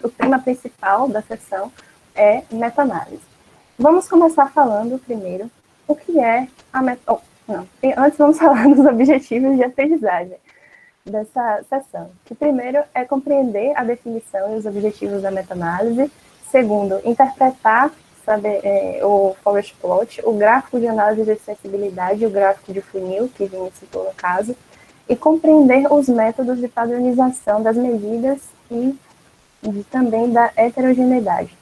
o tema principal da sessão é meta-análise. Vamos começar falando primeiro o que é a antes vamos falar dos objetivos de aprendizagem dessa sessão. Que primeiro é compreender a definição e os objetivos da meta-análise. Segundo, interpretar o forest plot, o gráfico de análise de sensibilidade, o gráfico de funil, que Vini citou no caso, e compreender os métodos de padronização das medidas e também da heterogeneidade.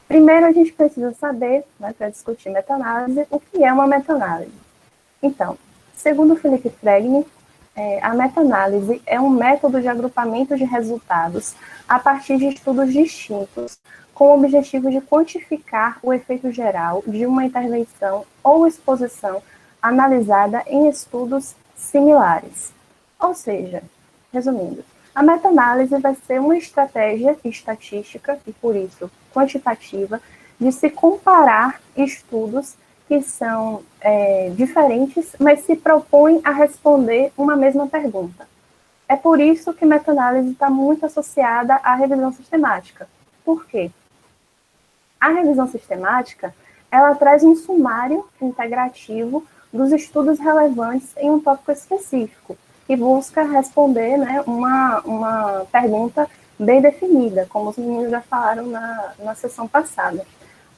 Primeiro, a gente precisa saber, para discutir meta-análise, o que é uma meta-análise. Então, segundo Philippe Fregni, a meta-análise é um método de agrupamento de resultados a partir de estudos distintos, com o objetivo de quantificar o efeito geral de uma intervenção ou exposição analisada em estudos similares. Ou seja, resumindo, a meta-análise vai ser uma estratégia estatística, e por isso quantitativa, de se comparar estudos que são diferentes, mas se propõem a responder uma mesma pergunta. É por isso que meta-análise está muito associada à revisão sistemática. Por quê? A revisão sistemática, ela traz um sumário integrativo dos estudos relevantes em um tópico específico, que busca responder uma pergunta bem definida, como os meninos já falaram na sessão passada.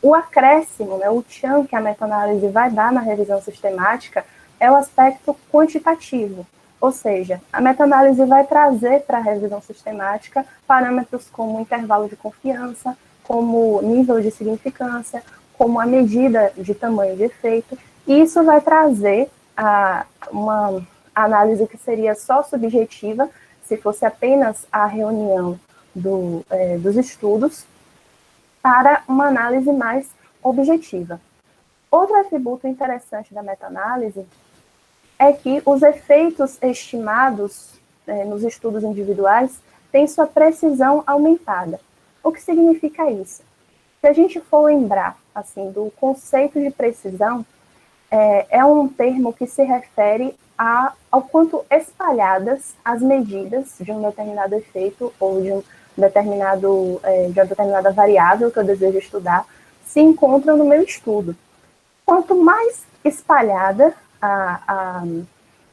O acréscimo, o tchan que a meta-análise vai dar na revisão sistemática é o aspecto quantitativo, ou seja, a meta-análise vai trazer para a revisão sistemática parâmetros como intervalo de confiança, como nível de significância, como a medida de tamanho de efeito, e isso vai trazer uma análise que seria só subjetiva, se fosse apenas a reunião dos estudos, para uma análise mais objetiva. Outro atributo interessante da meta-análise é que os efeitos estimados nos estudos individuais têm sua precisão aumentada. O que significa isso? Se a gente for lembrar assim, do conceito de precisão, é um termo que se refere ao quanto espalhadas as medidas de um determinado efeito ou de uma determinada variável que eu desejo estudar se encontram no meu estudo. Quanto mais espalhada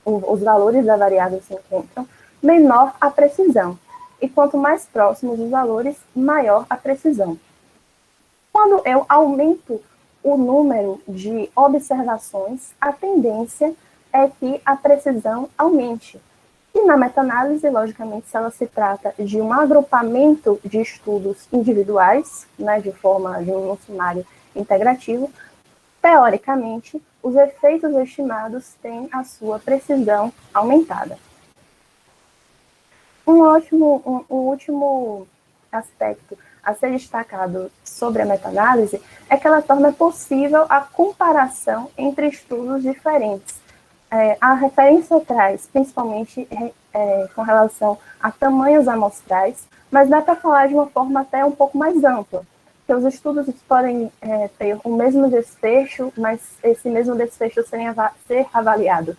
os valores da variável se encontram, menor a precisão. E quanto mais próximos os valores, maior a precisão. Quando eu aumento o número de observações, a tendência é que a precisão aumente. E na meta-análise, logicamente, se ela se trata de um agrupamento de estudos individuais, de forma de um sumário integrativo, teoricamente, os efeitos estimados têm a sua precisão aumentada. Um último aspecto a ser destacado sobre a meta-análise é que ela torna possível a comparação entre estudos diferentes. A referência traz, principalmente com relação a tamanhos amostrais, mas dá para falar de uma forma até um pouco mais ampla, que os estudos podem ter o mesmo desfecho, mas esse mesmo desfecho ser avaliado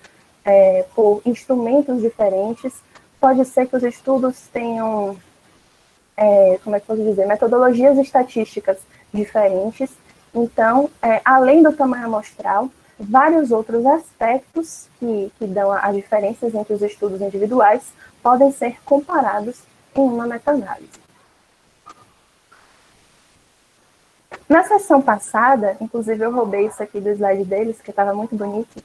por instrumentos diferentes. Pode ser que os estudos tenham, metodologias estatísticas diferentes. Então, além do tamanho amostral, vários outros aspectos que dão as diferenças entre os estudos individuais podem ser comparados em uma meta-análise. Na sessão passada, inclusive eu roubei isso aqui do slide deles, que estava muito bonito,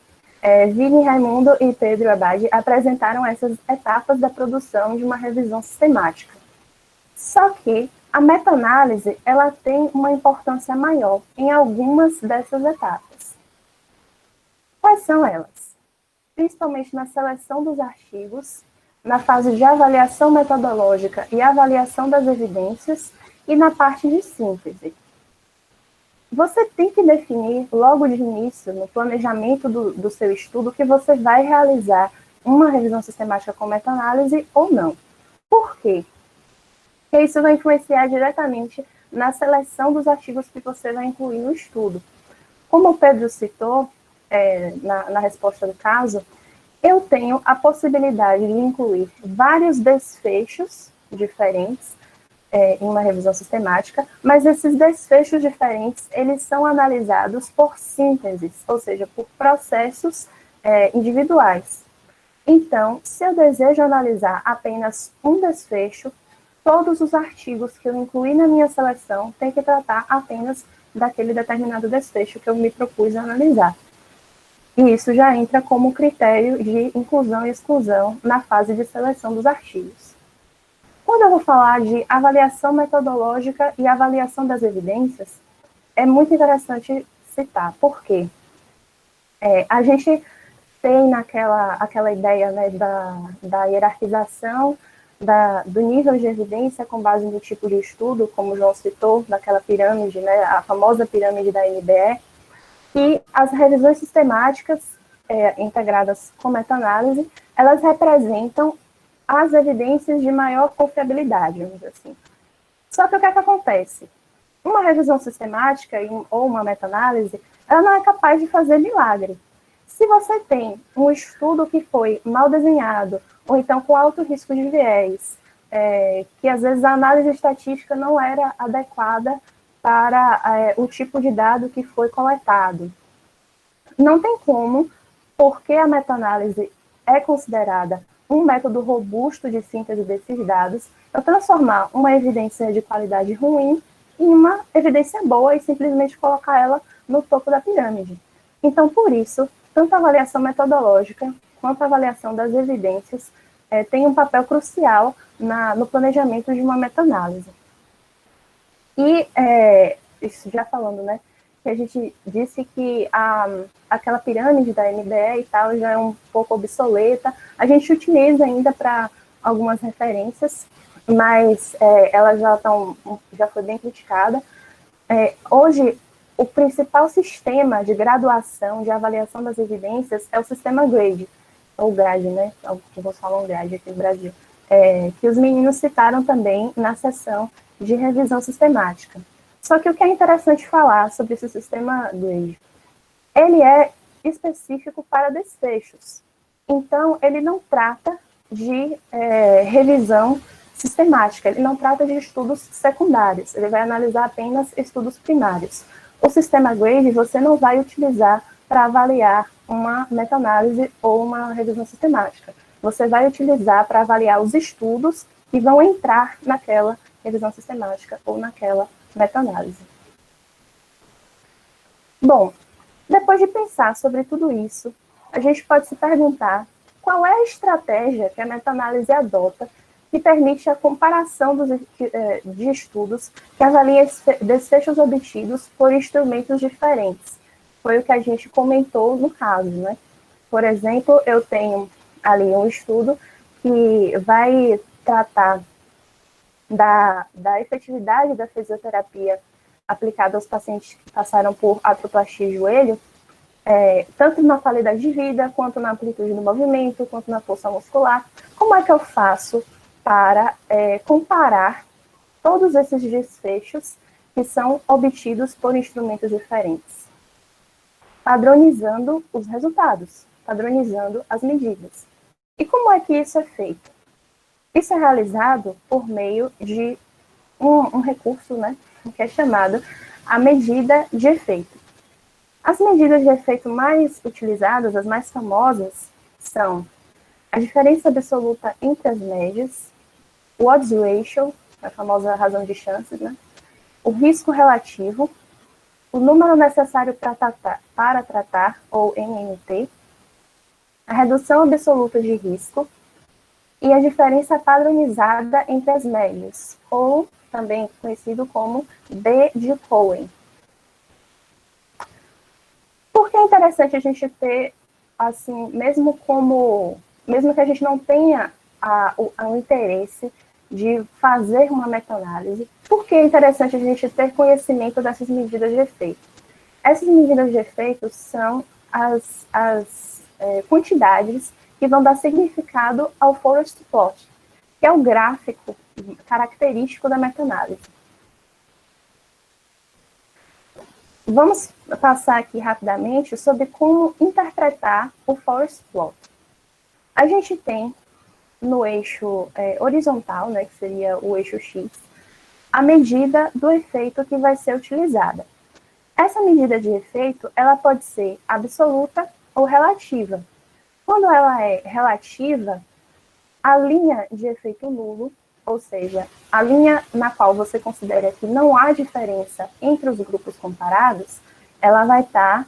Vini, Raimundo e Pedro Abad apresentaram essas etapas da produção de uma revisão sistemática. Só que a meta-análise ela tem uma importância maior em algumas dessas etapas. Quais são elas? Principalmente na seleção dos artigos, na fase de avaliação metodológica e avaliação das evidências e na parte de síntese. Você tem que definir logo de início, no planejamento do seu estudo, que você vai realizar uma revisão sistemática com meta-análise ou não. Por quê? Porque isso vai influenciar diretamente na seleção dos artigos que você vai incluir no estudo. Como o Pedro citou na resposta do caso, eu tenho a possibilidade de incluir vários desfechos diferentes em uma revisão sistemática, mas esses desfechos diferentes, eles são analisados por sínteses, ou seja, por processos individuais. Então, se eu desejo analisar apenas um desfecho, todos os artigos que eu incluí na minha seleção têm que tratar apenas daquele determinado desfecho que eu me propus a analisar. E isso já entra como critério de inclusão e exclusão na fase de seleção dos artigos. Quando eu vou falar de avaliação metodológica e avaliação das evidências, é muito interessante citar, porque a gente tem aquela ideia, né, da hierarquização do nível de evidência com base no tipo de estudo, como o João citou, daquela pirâmide, né, a famosa pirâmide da NBE, e as revisões sistemáticas integradas com meta-análise, elas representam as evidências de maior confiabilidade, vamos dizer assim. Só que o que é que acontece? Uma revisão sistemática ou uma meta-análise, ela não é capaz de fazer milagre. Se você tem um estudo que foi mal desenhado, ou então com alto risco de viés, que às vezes a análise estatística não era adequada para o tipo de dado que foi coletado. Não tem como, porque a meta-análise é considerada um método robusto de síntese desses dados, eu transformar uma evidência de qualidade ruim em uma evidência boa e simplesmente colocar ela no topo da pirâmide. Então, por isso, tanto a avaliação metodológica quanto a avaliação das evidências tem um papel crucial no planejamento de uma meta-análise. E, isso já falando, né, que a gente disse que aquela pirâmide da NBE e tal já é um pouco obsoleta, a gente utiliza ainda para algumas referências, mas ela já foi bem criticada. Hoje, o principal sistema de graduação, de avaliação das evidências é o sistema GRADE, ou GRADE, né, que vos falam GRADE aqui no Brasil, que os meninos citaram também na sessão de revisão sistemática. Só que o que é interessante falar sobre esse sistema GRADE, ele é específico para desfechos. Então, ele não trata de revisão sistemática, ele não trata de estudos secundários, ele vai analisar apenas estudos primários. O sistema GRADE você não vai utilizar para avaliar uma meta-análise ou uma revisão sistemática. Você vai utilizar para avaliar os estudos que vão entrar naquela revisão sistemática ou naquela meta-análise. Bom, depois de pensar sobre tudo isso, a gente pode se perguntar qual é a estratégia que a meta-análise adota que permite a comparação de estudos que avaliam desfechos obtidos por instrumentos diferentes. Foi o que a gente comentou no caso, né? Por exemplo, eu tenho ali um estudo que vai tratar da efetividade da fisioterapia aplicada aos pacientes que passaram por artroplastia de joelho, tanto na qualidade de vida, quanto na amplitude do movimento, quanto na força muscular. Como é que eu faço para comparar todos esses desfechos que são obtidos por instrumentos diferentes? Padronizando os resultados, padronizando as medidas. E como é que isso é feito? Isso é realizado por meio de um recurso, né, que é chamado a medida de efeito. As medidas de efeito mais utilizadas, as mais famosas, são a diferença absoluta entre as médias, o odds ratio, a famosa razão de chances, né, o risco relativo, o número necessário para tratar, ou NNT, a redução absoluta de risco e a diferença padronizada entre as médias, ou também conhecido como B de Cohen. Por que é interessante a gente ter, assim, mesmo que a gente não tenha o interesse de fazer uma meta-análise, por que é interessante a gente ter conhecimento dessas medidas de efeito? Essas medidas de efeito são as quantidades que vão dar significado ao forest plot, que é o gráfico característico da meta-análise. Vamos passar aqui rapidamente sobre como interpretar o forest plot. A gente tem no eixo horizontal, né, que seria o eixo X, a medida do efeito que vai ser utilizada. Essa medida de efeito, ela pode ser absoluta ou relativa. Quando ela é relativa, a linha de efeito nulo, ou seja, a linha na qual você considera que não há diferença entre os grupos comparados, ela vai estar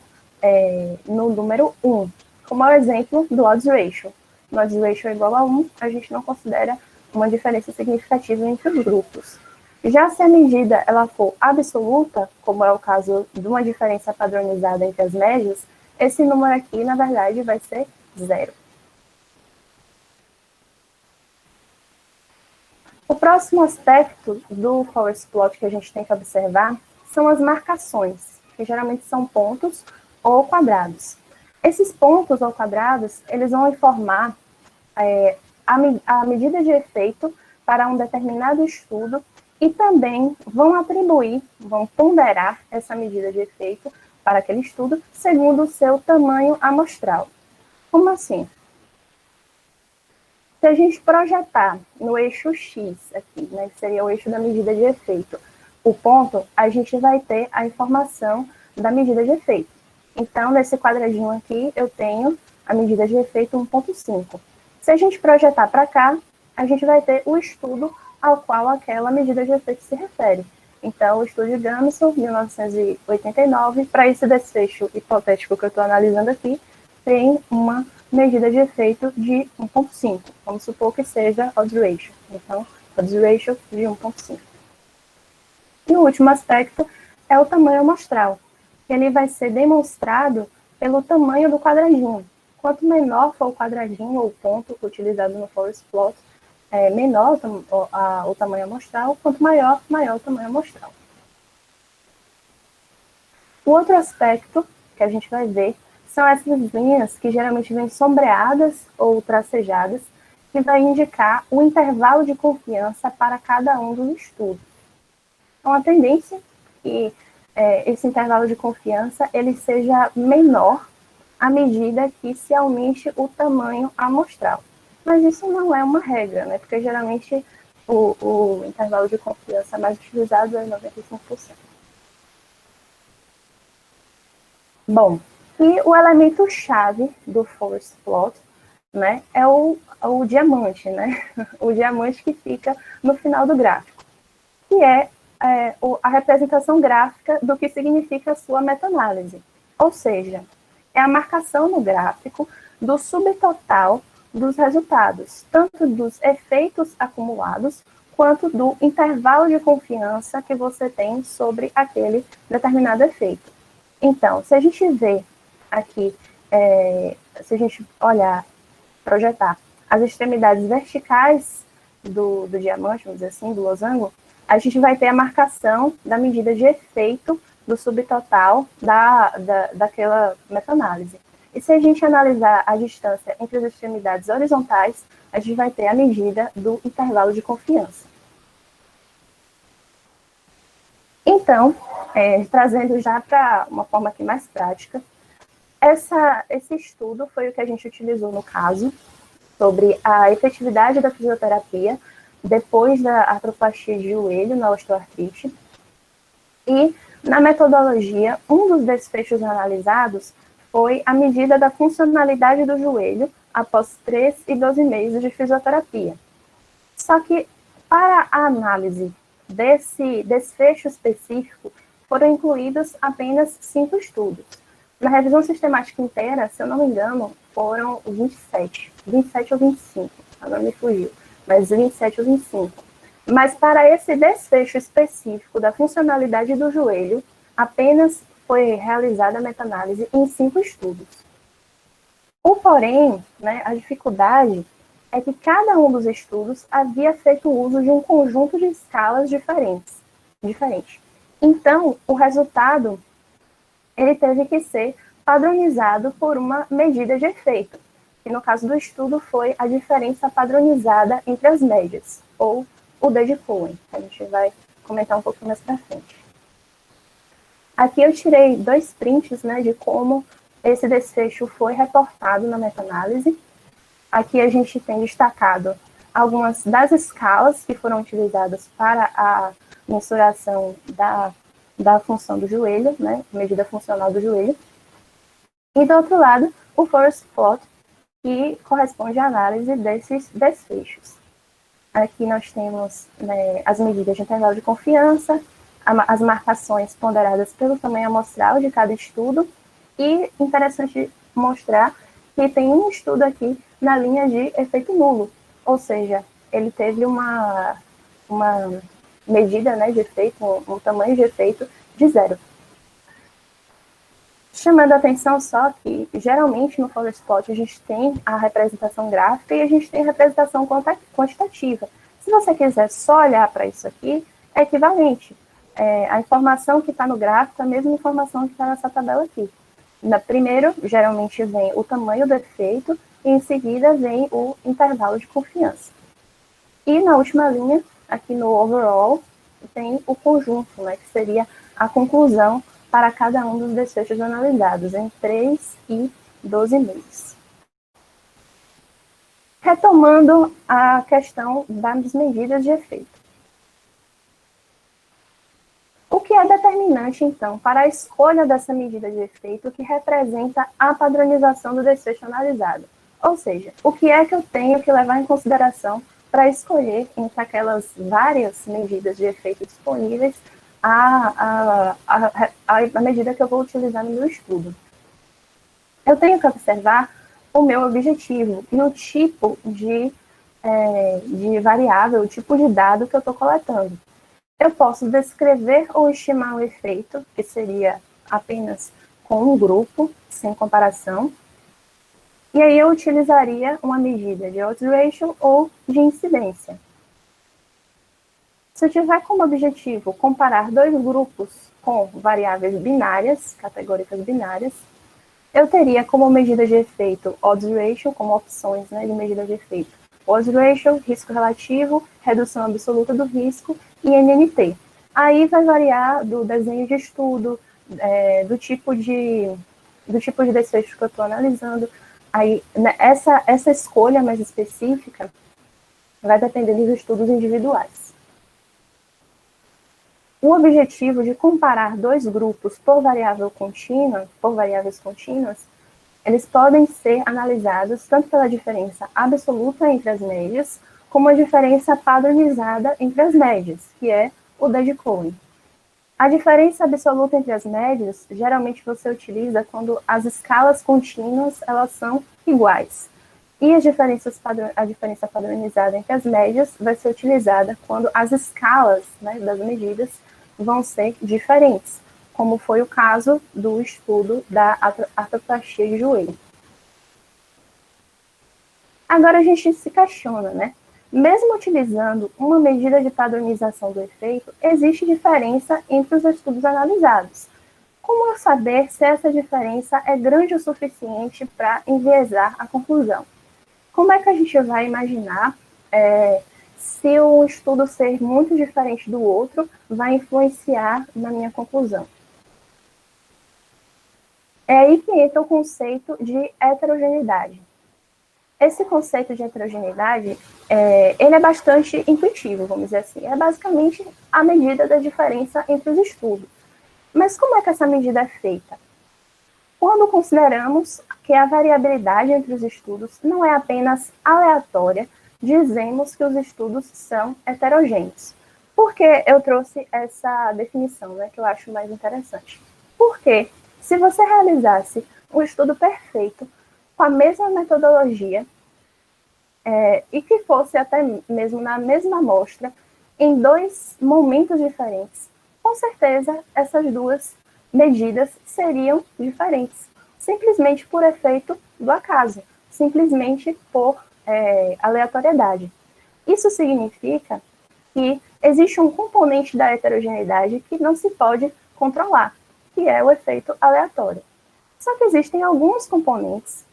no número 1, como é o exemplo do odds ratio. No odds ratio é igual a 1, a gente não considera uma diferença significativa entre os grupos. Já se a medida ela for absoluta, como é o caso de uma diferença padronizada entre as médias, esse número aqui, na verdade, vai ser 0. O próximo aspecto do forest plot que a gente tem que observar são as marcações, que geralmente são pontos ou quadrados. Esses pontos ou quadrados, eles vão informar a medida de efeito para um determinado estudo e também vão atribuir, vão ponderar essa medida de efeito para aquele estudo segundo o seu tamanho amostral. Como assim? Se a gente projetar no eixo X aqui, né, que seria o eixo da medida de efeito, o ponto, a gente vai ter a informação da medida de efeito. Então, nesse quadradinho aqui, eu tenho a medida de efeito 1.5. Se a gente projetar para cá, a gente vai ter o estudo ao qual aquela medida de efeito se refere. Então, o estudo de Gamson, 1989, para esse desfecho hipotético que eu estou analisando aqui, tem uma medida de efeito de 1.5. Vamos supor que seja odds ratio. Então, odds ratio de 1.5. E o último aspecto é o tamanho amostral. Ele vai ser demonstrado pelo tamanho do quadradinho. Quanto menor for o quadradinho ou ponto utilizado no forest plot, menor o tamanho amostral, quanto maior o tamanho amostral. O outro aspecto que a gente vai ver são essas linhas que geralmente vêm sombreadas ou tracejadas, que vai indicar o intervalo de confiança para cada um dos estudos. Então, a tendência é que esse intervalo de confiança ele seja menor à medida que se aumente o tamanho amostral. Mas isso não é uma regra, né? Porque geralmente o intervalo de confiança mais utilizado é 95%. Bom, e o elemento-chave do forest plot, né, é o diamante, né? O diamante que fica no final do gráfico, que é a representação gráfica do que significa a sua meta-análise. Ou seja, é a marcação no gráfico do subtotal dos resultados, tanto dos efeitos acumulados, quanto do intervalo de confiança que você tem sobre aquele determinado efeito. Então, se a gente vê aqui, se a gente olhar, projetar as extremidades verticais do diamante, vamos dizer assim, do losango, a gente vai ter a marcação da medida de efeito do subtotal daquela meta-análise. E se a gente analisar a distância entre as extremidades horizontais, a gente vai ter a medida do intervalo de confiança. Então, trazendo já para uma forma aqui mais prática, esse estudo foi o que a gente utilizou no caso, sobre a efetividade da fisioterapia depois da artroplastia de joelho na osteoartrite. E, na metodologia, um dos desfechos analisados foi a medida da funcionalidade do joelho após 3 e 12 meses de fisioterapia. Só que, para a análise desse desfecho específico, foram incluídos apenas 5 estudos. Na revisão sistemática inteira, se eu não me engano, foram 27 ou 25, agora me fugiu, mas 27 ou 25. Mas para esse desfecho específico da funcionalidade do joelho, apenas foi realizada a meta-análise em 5 estudos. O porém, né, a dificuldade é que cada um dos estudos havia feito uso de um conjunto de escalas diferente. Então, o resultado ele teve que ser padronizado por uma medida de efeito, que no caso do estudo foi a diferença padronizada entre as médias, ou o D de Cohen, que a gente vai comentar um pouquinho mais para frente. Aqui eu tirei 2 prints, né, de como esse desfecho foi reportado na meta-análise. Aqui a gente tem destacado algumas das escalas que foram utilizadas para a mensuração da função do joelho, né, medida funcional do joelho. E, do outro lado, o forest plot, que corresponde à análise desses desfechos. Aqui nós temos, né, as medidas de intervalo de confiança, as marcações ponderadas pelo tamanho amostral de cada estudo, e interessante mostrar que tem um estudo aqui na linha de efeito nulo, ou seja, ele teve uma medida, né, de efeito, um tamanho de efeito de 0. Chamando a atenção só que, geralmente, no forest plot, a gente tem a representação gráfica e a gente tem a representação quantitativa. Se você quiser só olhar para isso aqui, é equivalente. A informação que está no gráfico é a mesma informação que está nessa tabela aqui. Primeiro, geralmente, vem o tamanho do efeito e, em seguida, vem o intervalo de confiança. E, na última linha, aqui no overall, tem o conjunto, né, que seria a conclusão para cada um dos desfechos analisados, em 3 e 12 meses. Retomando a questão das medidas de efeito. O que é determinante, então, para a escolha dessa medida de efeito que representa a padronização do desfecho analisado? Ou seja, o que é que eu tenho que levar em consideração para escolher entre aquelas várias medidas de efeito disponíveis a medida que eu vou utilizar no meu estudo? Eu tenho que observar o meu objetivo e o tipo de variável, o tipo de dado que eu estou coletando. Eu posso descrever ou estimar um efeito, que seria apenas com um grupo, sem comparação, e aí eu utilizaria uma medida de odds ratio ou de incidência. Se eu tiver como objetivo comparar dois grupos com variáveis binárias, categóricas binárias, eu teria como medida de efeito odds ratio, como opções, né, de medida de efeito. Odds ratio, risco relativo, redução absoluta do risco e NNT. Aí vai variar do desenho de estudo, do tipo de desfecho que eu estou analisando. Aí, né, essa escolha mais específica vai depender dos estudos individuais. O objetivo de comparar dois grupos por variáveis contínuas, eles podem ser analisados tanto pela diferença absoluta entre as médias, como a diferença padronizada entre as médias, que é o Dedecohen. A diferença absoluta entre as médias, geralmente você utiliza quando as escalas contínuas elas são iguais. E a diferença padronizada entre as médias vai ser utilizada quando as escalas, né, das medidas vão ser diferentes, como foi o caso do estudo da artroplastia de joelho. Agora a gente se questiona, né? Mesmo utilizando uma medida de padronização do efeito, existe diferença entre os estudos analisados. Como eu saber se essa diferença é grande o suficiente para enviesar a conclusão? Como é que a gente vai imaginar se um estudo ser muito diferente do outro vai influenciar na minha conclusão? É aí que entra o conceito de heterogeneidade. Esse conceito de heterogeneidade, ele é bastante intuitivo, vamos dizer assim. É basicamente a medida da diferença entre os estudos. Mas como é que essa medida é feita? Quando consideramos que a variabilidade entre os estudos não é apenas aleatória, dizemos que os estudos são heterogêneos. Por que eu trouxe essa definição, né, que eu acho mais interessante? Porque se você realizasse um estudo perfeito com a mesma metodologia e que fosse até mesmo na mesma amostra, em dois momentos diferentes, com certeza essas duas medidas seriam diferentes, simplesmente por efeito do acaso, simplesmente por aleatoriedade. Isso significa que existe um componente da heterogeneidade que não se pode controlar, que é o efeito aleatório. Só que existem alguns componentes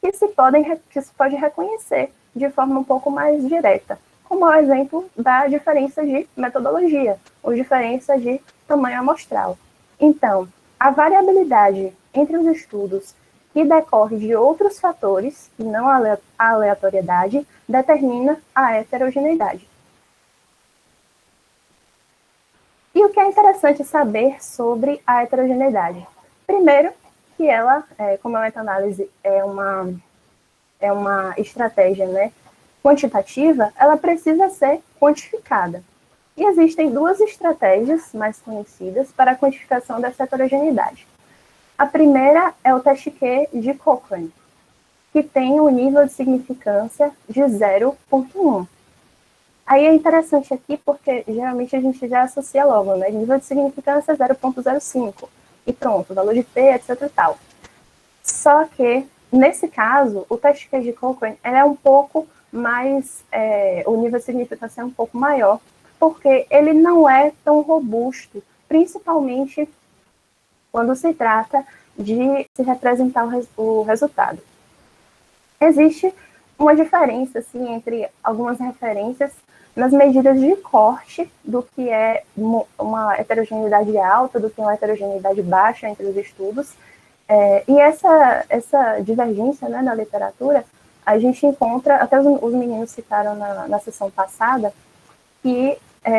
que se pode reconhecer de forma um pouco mais direta, como o exemplo da diferença de metodologia, ou diferença de tamanho amostral. Então, a variabilidade entre os estudos que decorre de outros fatores, e não a aleatoriedade, determina a heterogeneidade. E o que é interessante saber sobre a heterogeneidade? Primeiro, que ela, como a meta-análise é uma estratégia, né, quantitativa, ela precisa ser quantificada. E existem duas estratégias mais conhecidas para a quantificação dessa heterogeneidade. A primeira é o teste Q de Cochrane, que tem um nível de significância de 0,1. Aí é interessante aqui porque geralmente a gente já associa logo, né? Nível de significância 0,05 e pronto, valor de P, etc e tal. Só que, nesse caso, o teste Q de Cochrane é um pouco mais, o nível de significância é um pouco maior, porque ele não é tão robusto, principalmente quando se trata de se representar o resultado. Existe uma diferença assim, entre algumas referências nas medidas de corte do que é uma heterogeneidade alta, do que é uma heterogeneidade baixa entre os estudos. E essa divergência, né, na literatura, a gente encontra, até os meninos citaram na sessão passada, que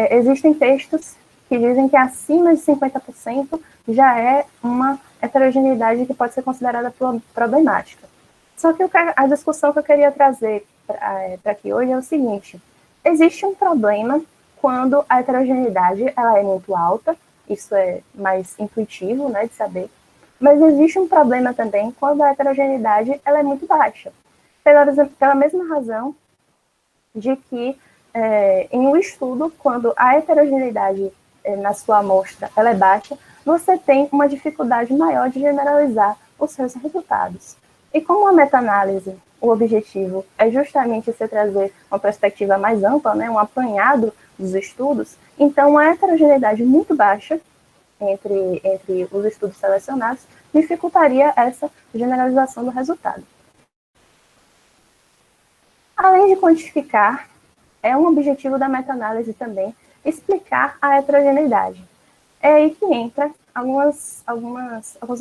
existem textos que dizem que acima de 50% já é uma heterogeneidade que pode ser considerada problemática. Só que a discussão que eu queria trazer para aqui hoje é o seguinte: existe um problema quando a heterogeneidade ela é muito alta, isso é mais intuitivo, né, de saber, mas existe um problema também quando a heterogeneidade ela é muito baixa, pela mesma razão de que em um estudo, quando a heterogeneidade na sua amostra ela é baixa, você tem uma dificuldade maior de generalizar os seus resultados. E como a meta-análise, o objetivo é justamente você trazer uma perspectiva mais ampla, né, um apanhado dos estudos, então a heterogeneidade muito baixa entre os estudos selecionados dificultaria essa generalização do resultado. Além de quantificar, é um objetivo da meta-análise também explicar a heterogeneidade. É aí que entra alguns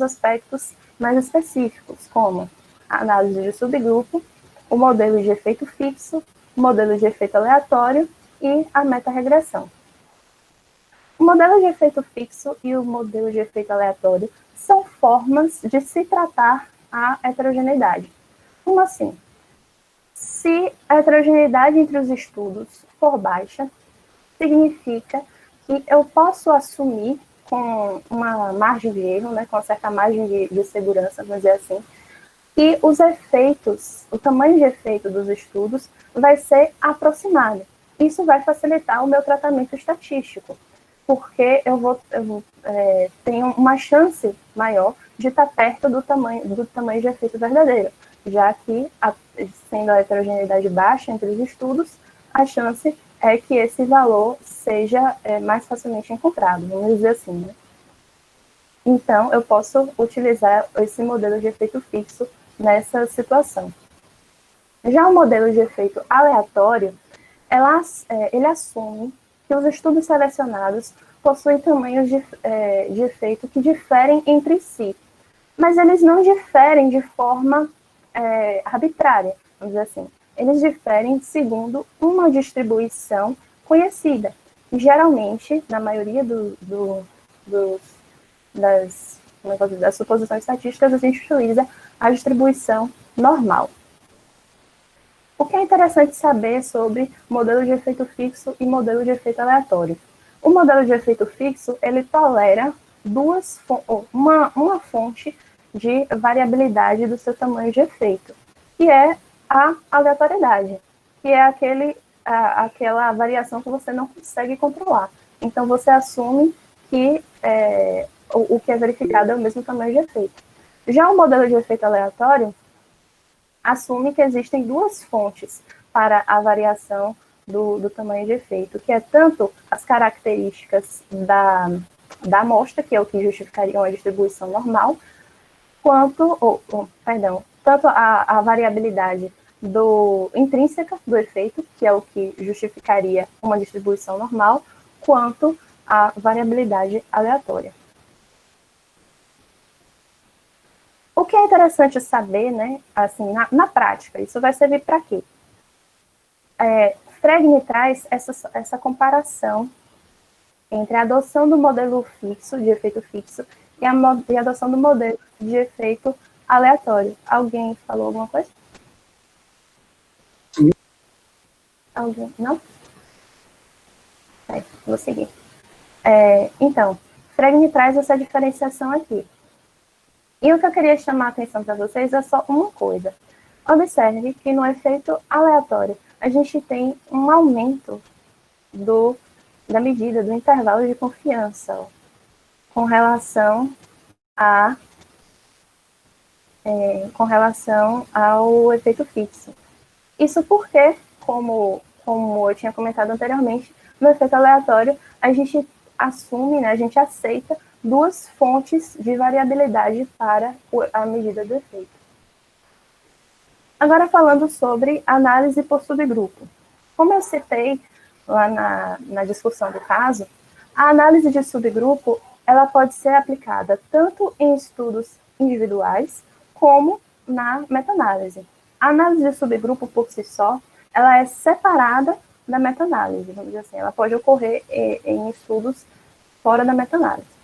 aspectos mais específicos, como a análise de subgrupo, o modelo de efeito fixo, o modelo de efeito aleatório e a meta-regressão. O modelo de efeito fixo e o modelo de efeito aleatório são formas de se tratar a heterogeneidade. Como assim? Se a heterogeneidade entre os estudos for baixa, significa que eu posso assumir com uma margem de erro, né, com uma certa margem de segurança, vamos dizer assim, que os efeitos, o tamanho de efeito dos estudos vai ser aproximado. Isso vai facilitar o meu tratamento estatístico, porque eu tenho uma chance maior de estar perto do tamanho de efeito verdadeiro, já que, sendo a heterogeneidade baixa entre os estudos, a chance é que esse valor seja mais facilmente encontrado, vamos dizer assim, né? Então, eu posso utilizar esse modelo de efeito fixo nessa situação. Já o modelo de efeito aleatório, ele assume que os estudos selecionados possuem tamanhos de efeito que diferem entre si, mas eles não diferem de forma arbitrária, vamos dizer assim. Eles diferem segundo uma distribuição conhecida. E, geralmente, na maioria das suposições estatísticas, a gente utiliza a distribuição normal. O que é interessante saber sobre modelo de efeito fixo e modelo de efeito aleatório? O modelo de efeito fixo, ele tolera uma fonte de variabilidade do seu tamanho de efeito, que é a aleatoriedade, que é aquela variação que você não consegue controlar. Então, você assume que o que é verificado é o mesmo tamanho de efeito. Já o modelo de efeito aleatório assume que existem duas fontes para a variação do tamanho de efeito, que é tanto as características da amostra, que é o que justificaria uma distribuição normal, tanto a variabilidade intrínseca do efeito, que é o que justificaria uma distribuição normal, quanto a variabilidade aleatória. O que é interessante saber, né, assim, na prática, isso vai servir para quê? Fregni traz essa comparação entre a adoção do modelo fixo, de efeito fixo, e a adoção do modelo de efeito aleatório. Alguém falou alguma coisa? Sim. Alguém? Não? Vou seguir. Então, Fregni traz essa diferenciação aqui. E o que eu queria chamar a atenção para vocês é só uma coisa. Observe que no efeito aleatório, a gente tem um aumento da medida do intervalo de confiança, ó, com relação ao efeito fixo. Isso porque, como eu tinha comentado anteriormente, no efeito aleatório, a gente assume, né, a gente aceita duas fontes de variabilidade para a medida do efeito. Agora falando sobre análise por subgrupo. Como eu citei lá na discussão do caso, a análise de subgrupo ela pode ser aplicada tanto em estudos individuais como na meta-análise. A análise de subgrupo por si só, ela é separada da meta-análise, vamos dizer assim, ela pode ocorrer em estudos fora da meta-análise.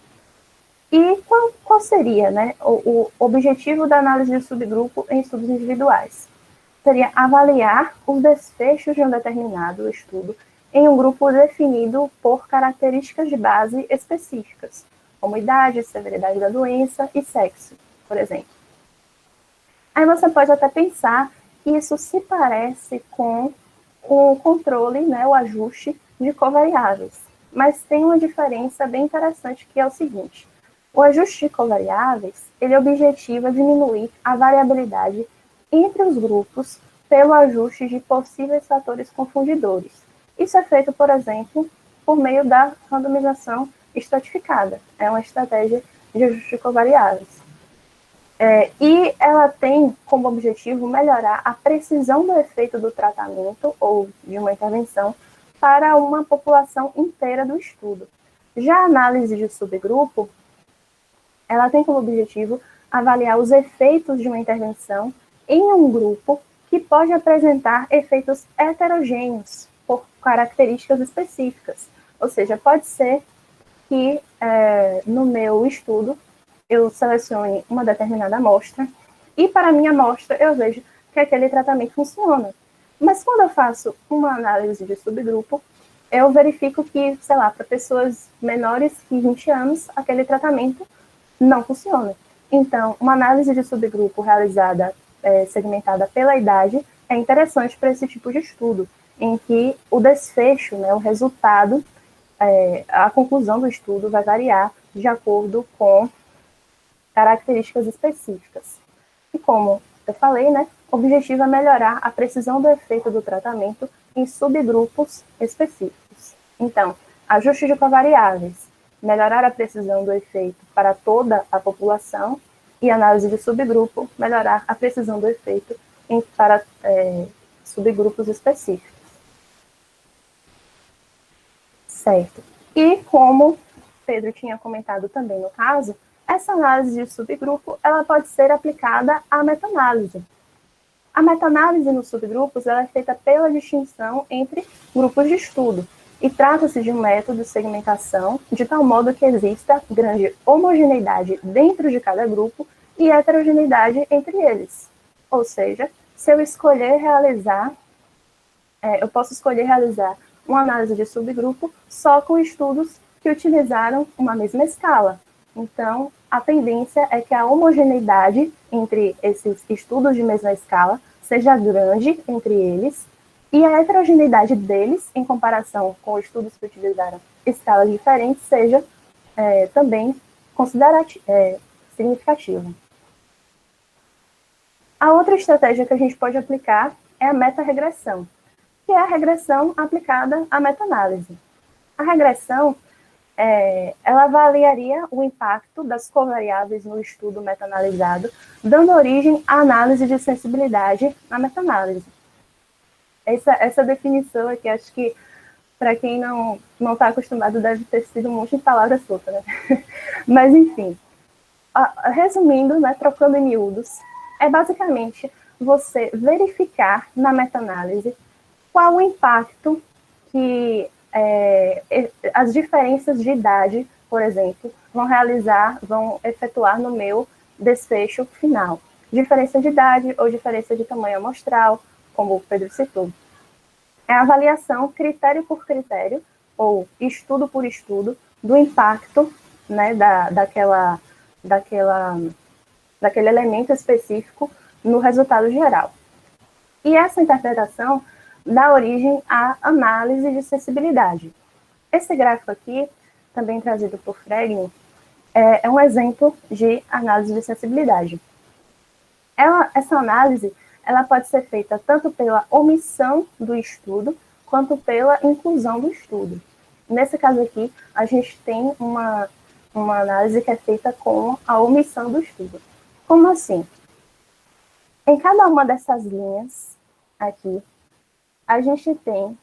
E qual seria, né, o objetivo da análise de subgrupo em estudos individuais? Seria avaliar os desfechos de um determinado estudo em um grupo definido por características de base específicas, como idade, severidade da doença e sexo, por exemplo. Aí você pode até pensar que isso se parece com o controle, né, o ajuste de covariáveis, mas tem uma diferença bem interessante que é o seguinte: o ajuste de covariáveis, ele objetiva diminuir a variabilidade entre os grupos pelo ajuste de possíveis fatores confundidores. Isso é feito, por exemplo, por meio da randomização estratificada. É uma estratégia de ajuste de covariáveis. E ela tem como objetivo melhorar a precisão do efeito do tratamento ou de uma intervenção para uma população inteira do estudo. Já a análise de subgrupo, ela tem como objetivo avaliar os efeitos de uma intervenção em um grupo que pode apresentar efeitos heterogêneos por características específicas. Ou seja, pode ser que no meu estudo eu selecione uma determinada amostra e para a minha amostra eu vejo que aquele tratamento funciona. Mas quando eu faço uma análise de subgrupo, eu verifico que, sei lá, para pessoas menores que 20 anos, aquele tratamento não funciona. Então, uma análise de subgrupo realizada, segmentada pela idade, é interessante para esse tipo de estudo, em que o desfecho, né, o resultado, a conclusão do estudo vai variar de acordo com características específicas. E como eu falei, né, o objetivo é melhorar a precisão do efeito do tratamento em subgrupos específicos. Então, ajuste de covariáveis, melhorar a precisão do efeito para toda a população, e análise de subgrupo, melhorar a precisão do efeito para subgrupos específicos. Certo. E como Pedro tinha comentado também no caso, essa análise de subgrupo ela pode ser aplicada à meta-análise. A meta-análise nos subgrupos ela é feita pela distinção entre grupos de estudo, e trata-se de um método de segmentação de tal modo que exista grande homogeneidade dentro de cada grupo e heterogeneidade entre eles. Ou seja, se eu escolher realizar, eu posso escolher realizar uma análise de subgrupo só com estudos que utilizaram uma mesma escala. Então, a tendência é que a homogeneidade entre esses estudos de mesma escala seja grande entre eles, e a heterogeneidade deles, em comparação com estudos que utilizaram escalas diferentes, seja também significativa. A outra estratégia que a gente pode aplicar é a meta-regressão, que é a regressão aplicada à meta-análise. A regressão ela avaliaria o impacto das covariáveis no estudo meta-analisado, dando origem à análise de sensibilidade na meta-análise. Essa definição aqui, acho que para quem não está acostumado deve ter sido um monte de palavras soltas, né? Mas, enfim, Resumindo, né, trocando em miúdos, é basicamente você verificar na meta-análise qual o impacto que as diferenças de idade, por exemplo, vão efetuar no meu desfecho final. Diferença de idade ou diferença de tamanho amostral, como o Pedro citou. É a avaliação critério por critério, ou estudo por estudo, do impacto, né, daquele elemento específico no resultado geral. E essa interpretação dá origem à análise de sensibilidade. Esse gráfico aqui, também trazido por Fregner, é um exemplo de análise de sensibilidade. Essa análise ela pode ser feita tanto pela omissão do estudo, quanto pela inclusão do estudo. Nesse caso aqui, a gente tem uma análise que é feita com a omissão do estudo. Como assim? Em cada uma dessas linhas aqui, a gente tem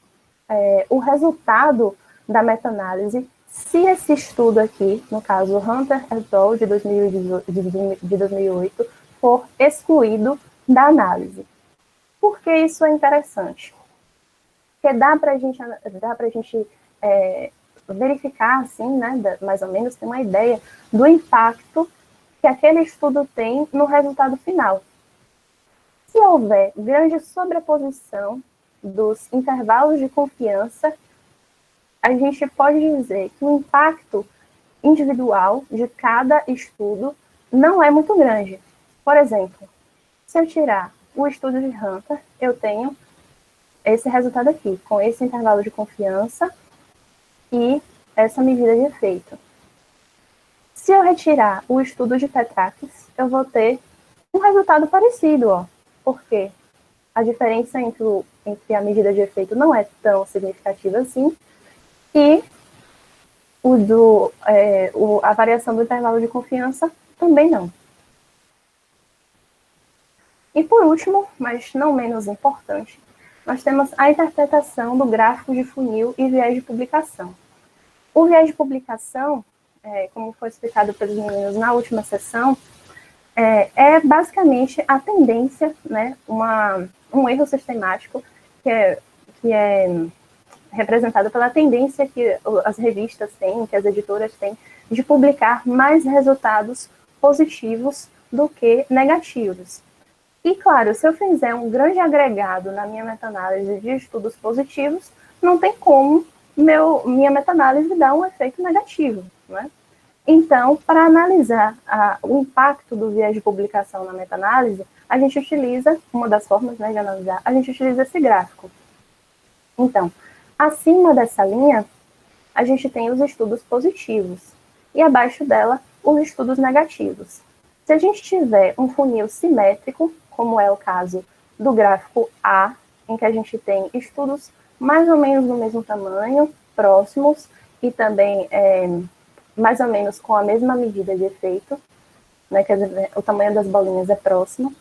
o resultado da meta-análise, se esse estudo aqui, no caso Hunter et al. De 2008, for excluído da análise. Por que isso é interessante? Porque dá para a gente verificar, assim, né, mais ou menos, ter uma ideia do impacto que aquele estudo tem no resultado final. Se houver grande sobreposição dos intervalos de confiança, a gente pode dizer que o impacto individual de cada estudo não é muito grande. Por exemplo, se eu tirar o estudo de Hunter, eu tenho esse resultado aqui, com esse intervalo de confiança e essa medida de efeito. Se eu retirar o estudo de Petrakis, eu vou ter um resultado parecido, ó, porque a diferença entre a medida de efeito não é tão significativa assim, e a variação do intervalo de confiança também não. E por último, mas não menos importante, nós temos a interpretação do gráfico de funil e viés de publicação. O viés de publicação, como foi explicado pelos meninos na última sessão, é basicamente a tendência, né, um erro sistemático que é representado pela tendência que as revistas têm, que as editoras têm, de publicar mais resultados positivos do que negativos. E, claro, se eu fizer um grande agregado na minha meta-análise de estudos positivos, não tem como minha meta-análise dar um efeito negativo, né? Então, para analisar o impacto do viés de publicação na meta-análise, a gente utiliza, uma das formas, né, de analisar, a gente utiliza esse gráfico. Então, acima dessa linha, a gente tem os estudos positivos e abaixo dela, os estudos negativos. Se a gente tiver um funil simétrico, como é o caso do gráfico A, em que a gente tem estudos mais ou menos do mesmo tamanho, próximos, e também mais ou menos com a mesma medida de efeito, né, quer dizer, o tamanho das bolinhas é próximo,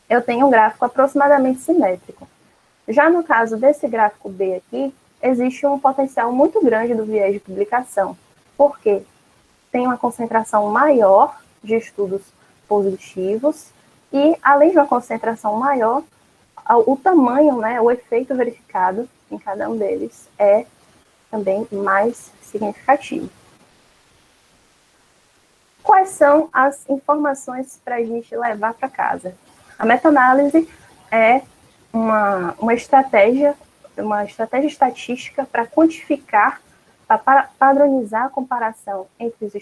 eu tenho um gráfico aproximadamente simétrico. Já no caso desse gráfico B aqui, existe um potencial muito grande do viés de publicação, porque tem uma concentração maior de estudos positivos e, além de uma concentração maior, o tamanho, né, o efeito verificado em cada um deles é também mais significativo. Quais são as informações para a gente levar para casa? A meta-análise é uma estratégia estatística para quantificar, para padronizar a comparação entre os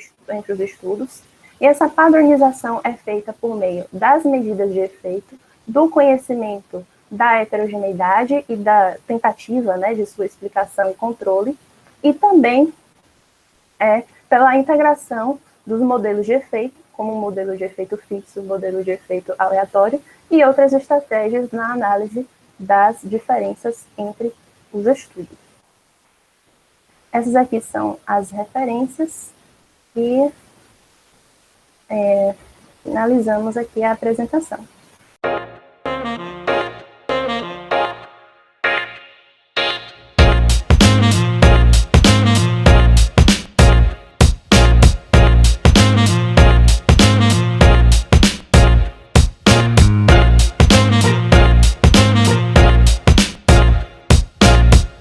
estudos, e essa padronização é feita por meio das medidas de efeito, do conhecimento da heterogeneidade e da tentativa, né, de sua explicação e controle, e também pela integração dos modelos de efeito, como o modelo de efeito fixo, o modelo de efeito aleatório, e outras estratégias na análise das diferenças entre os estudos. Essas aqui são as referências e finalizamos aqui a apresentação.